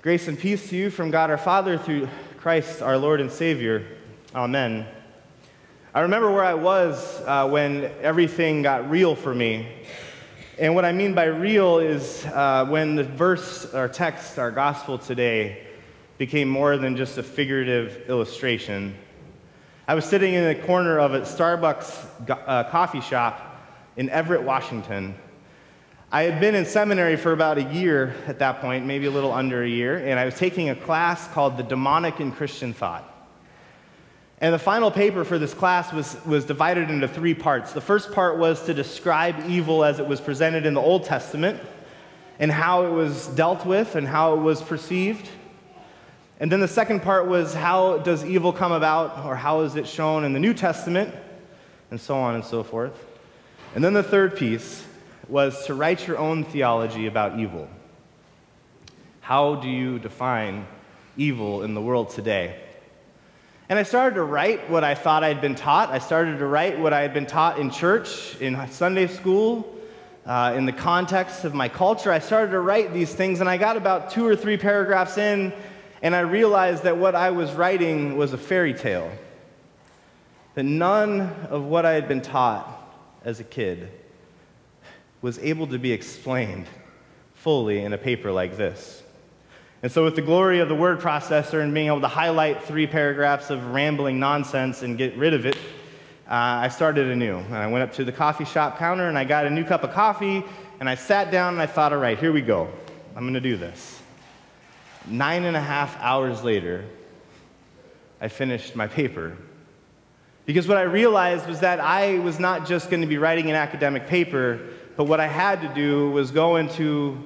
Grace and peace to you from God our Father through Christ our Lord and Savior. Amen. I remember where I was when everything got real for me. And what I mean by real is when the verse, our text, our gospel today became more than just a figurative illustration. I was sitting in the corner of a Starbucks coffee shop in Everett, Washington. I had been in seminary for about a year at that point, maybe a little under a year, and I was taking a class called The Demonic in Christian Thought. And the final paper for this class was divided into three parts. The first part was to describe evil as it was presented in the Old Testament and how it was dealt with and how it was perceived. And then the second part was how does evil come about, or how is it shown in the New Testament, and so on and so forth. And then the third piece was to write your own theology about evil. How do you define evil in the world today? And I started to write what I thought I'd been taught. I started to write what I had been taught in church, in Sunday school, in the context of my culture. I started to write these things, and I got about 2 or 3 paragraphs in, and I realized that what I was writing was a fairy tale. That none of what I had been taught as a kid was able to be explained fully in a paper like this. And so with the glory of the word processor and being able to highlight 3 paragraphs of rambling nonsense and get rid of it, I started anew. And I went up to the coffee shop counter and I got a new cup of coffee, and I sat down and I thought, all right, here we go. I'm going to do this. 9.5 hours later, I finished my paper. Because what I realized was that I was not just going to be writing an academic paper, but what I had to do was go into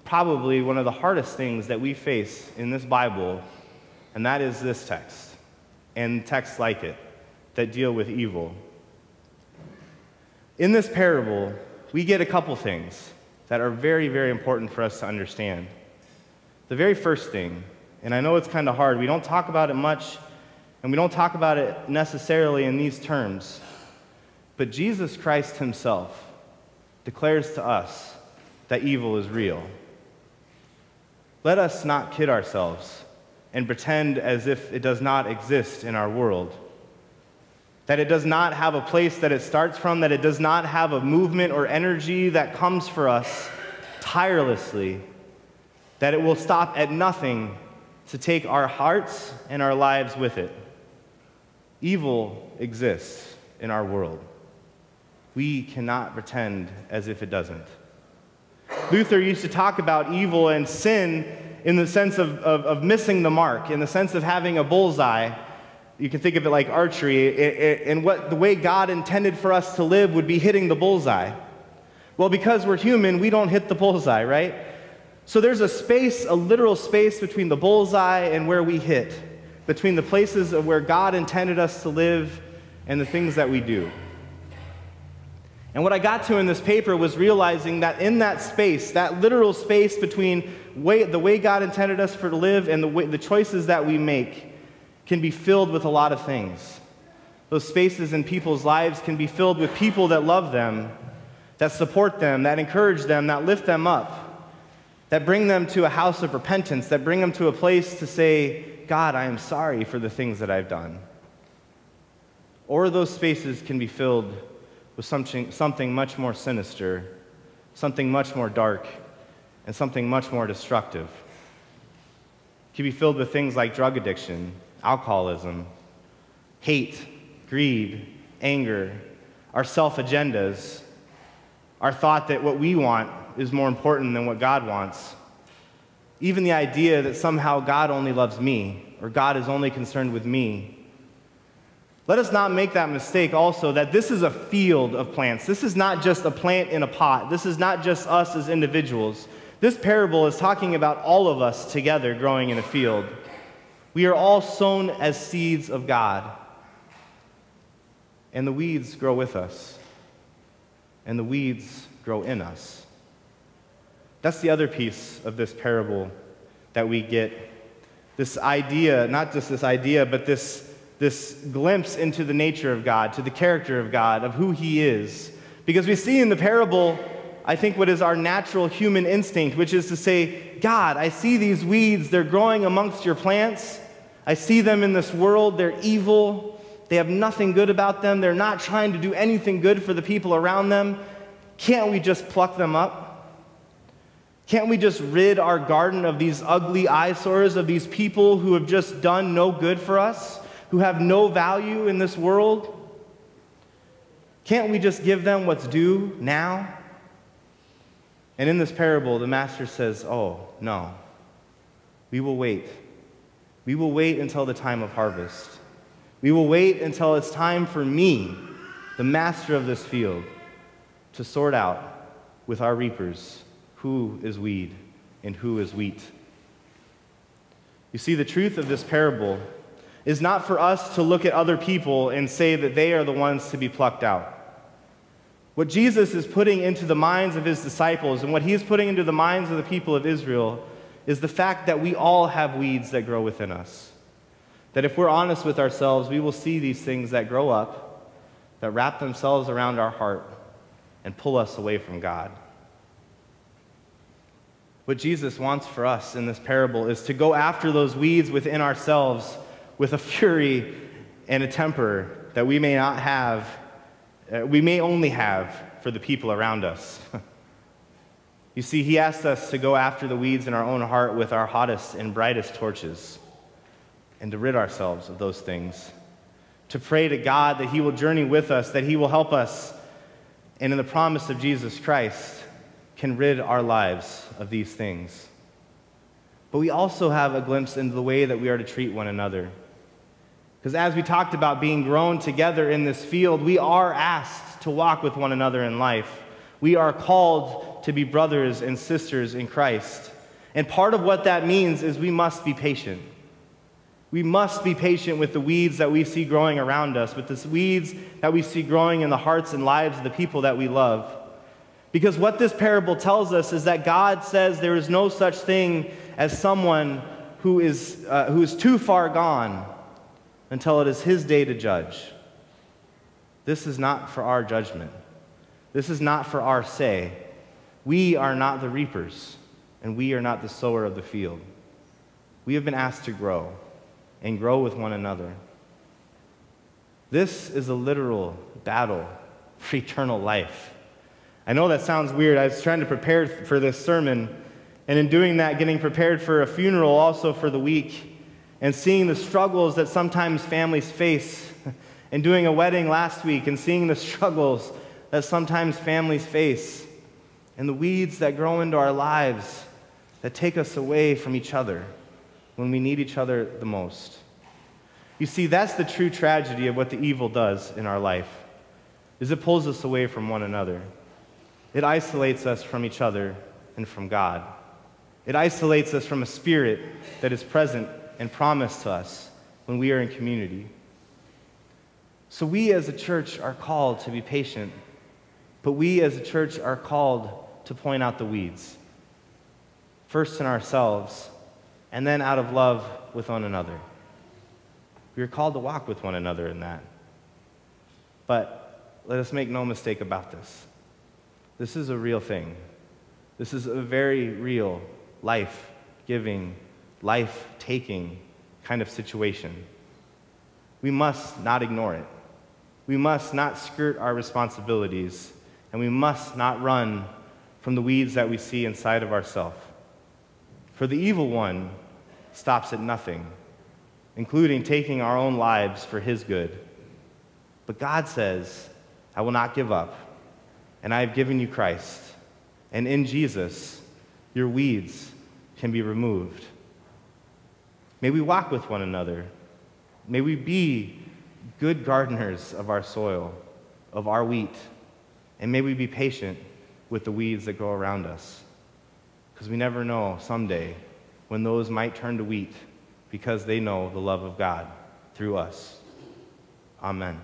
probably one of the hardest things that we face in this Bible, and that is this text, and texts like it, that deal with evil. In this parable, we get a couple things that are very, very important for us to understand. The very first thing, and I know it's kind of hard, we don't talk about it much, and we don't talk about it necessarily in these terms, but Jesus Christ himself declares to us that evil is real. Let us not kid ourselves and pretend as if it does not exist in our world, that it does not have a place that it starts from, that it does not have a movement or energy that comes for us tirelessly, that it will stop at nothing to take our hearts and our lives with it. Evil exists in our world. We cannot pretend as if it doesn't. Luther used to talk about evil and sin in the sense of missing the mark, in the sense of having a bullseye. You can think of it like archery, and what the way God intended for us to live would be hitting the bullseye. Well, because we're human, we don't hit the bullseye, right? So there's a space, a literal space between the bullseye and where we hit, between the places of where God intended us to live and the things that we do. And what I got to in this paper was realizing that in that space, that literal space between the way God intended us to live and the choices that we make can be filled with a lot of things. Those spaces in people's lives can be filled with people that love them, that support them, that encourage them, that lift them up, that bring them to a house of repentance, that bring them to a place to say, God, I am sorry for the things that I've done. Or those spaces can be filled with something much more sinister, something much more dark, and something much more destructive. It can be filled with things like drug addiction, alcoholism, hate, greed, anger, our self-agendas, our thought that what we want is more important than what God wants, even the idea that somehow God only loves me, or God is only concerned with me. Let us not make that mistake also, that this is a field of plants. This is not just a plant in a pot. This is not just us as individuals. This parable is talking about all of us together growing in a field. We are all sown as seeds of God. And the weeds grow with us. And the weeds grow in us. That's the other piece of this parable that we get. This idea, not just this idea, but this glimpse into the nature of God, to the character of God, of who he is. Because we see in the parable I think, what is our natural human instinct, which is to say, God, I see these weeds, they're growing amongst your plants. I see them in this world, they're evil. They have nothing good about them. They're not trying to do anything good for the people around them. Can't we just pluck them up? Can't we just rid our garden of these ugly eyesores, of these people who have just done no good for us, who have no value in this world? Can't we just give them what's due now? And in this parable, the master says, oh, no. We will wait. We will wait until the time of harvest. We will wait until it's time for me, the master of this field, to sort out with our reapers who is weed and who is wheat. You see, the truth of this parable is not for us to look at other people and say that they are the ones to be plucked out. What Jesus is putting into the minds of his disciples and what he is putting into the minds of the people of Israel is the fact that we all have weeds that grow within us. That if we're honest with ourselves, we will see these things that grow up, that wrap themselves around our heart and pull us away from God. What Jesus wants for us in this parable is to go after those weeds within ourselves with a fury and a temper that we may not have, we may only have for the people around us. You see, he asked us to go after the weeds in our own heart with our hottest and brightest torches and to rid ourselves of those things, to pray to God that he will journey with us, that he will help us, and in the promise of Jesus Christ, can rid our lives of these things. But we also have a glimpse into the way that we are to treat one another. Because as we talked about being grown together in this field, we are asked to walk with one another in life. We are called to be brothers and sisters in Christ. And part of what that means is we must be patient. We must be patient with the weeds that we see growing around us, with the weeds that we see growing in the hearts and lives of the people that we love. Because what this parable tells us is that God says there is no such thing as someone who is too far gone until it is his day to judge. This is not for our judgment. This is not for our say. We are not the reapers, and we are not the sower of the field. We have been asked to grow, and grow with one another. This is a literal battle for eternal life. I know that sounds weird. I was trying to prepare for this sermon, and in doing that, getting prepared for a funeral also for the week, and seeing the struggles that sometimes families face, and doing a wedding last week, and seeing the struggles that sometimes families face, and the weeds that grow into our lives that take us away from each other when we need each other the most. You see, that's the true tragedy of what the evil does in our life, is it pulls us away from one another. It isolates us from each other and from God. It isolates us from a spirit that is present and promised to us when we are in community. So we as a church are called to be patient, but we as a church are called to point out the weeds, first in ourselves, and then out of love with one another. We are called to walk with one another in that. But let us make no mistake about this. This is a real thing. This is a very real, life-giving, life-taking kind of situation. We must not ignore it. We must not skirt our responsibilities, and we must not run from the weeds that we see inside of ourselves. For the evil one stops at nothing, including taking our own lives for his good. But God says, I will not give up, and I have given you Christ, and in Jesus, your weeds can be removed. May we walk with one another. May we be good gardeners of our soil, of our wheat, and may we be patient with the weeds that grow around us, because we never know someday when those might turn to wheat because they know the love of God through us. Amen.